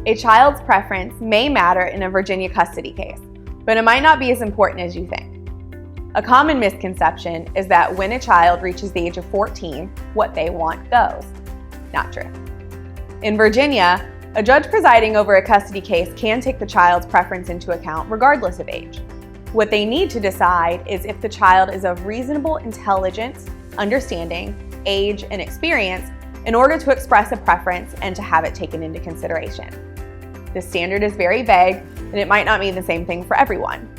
A child's preference may matter in a Virginia custody case, but it might not be as important as you think. A common misconception is that when a child reaches the age of 14, what they want goes. Not true. In Virginia, a judge presiding over a custody case can take the child's preference into account regardless of age. What they need to decide is if the child is of reasonable intelligence, understanding, age, and experience in order to express a preference and to have it taken into consideration. The standard is very vague, and it might not mean the same thing for everyone.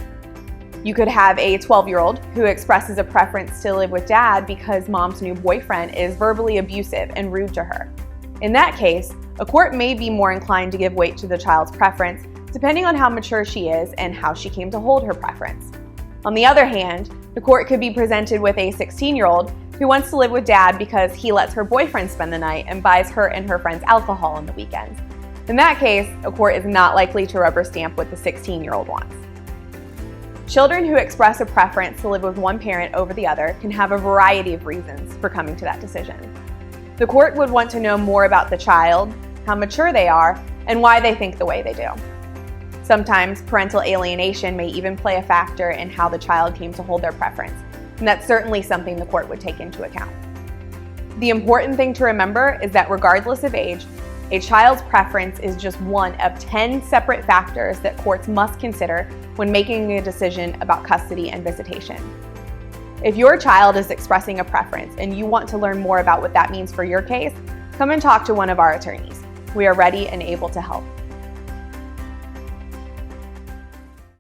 You could have a 12-year-old who expresses a preference to live with dad because mom's new boyfriend is verbally abusive and rude to her. In that case, a court may be more inclined to give weight to the child's preference, depending on how mature she is and how she came to hold her preference. On the other hand, the court could be presented with a 16-year-old who wants to live with dad because he lets her boyfriend spend the night and buys her and her friends alcohol on the weekends. In that case, a court is not likely to rubber stamp what the 16-year-old wants. Children who express a preference to live with one parent over the other can have a variety of reasons for coming to that decision. The court would want to know more about the child, how mature they are, and why they think the way they do. Sometimes parental alienation may even play a factor in how the child came to hold their preference, and that's certainly something the court would take into account. The important thing to remember is that regardless of age, a child's preference is just one of 10 separate factors that courts must consider when making a decision about custody and visitation. If your child is expressing a preference and you want to learn more about what that means for your case, come and talk to one of our attorneys. We are ready and able to help.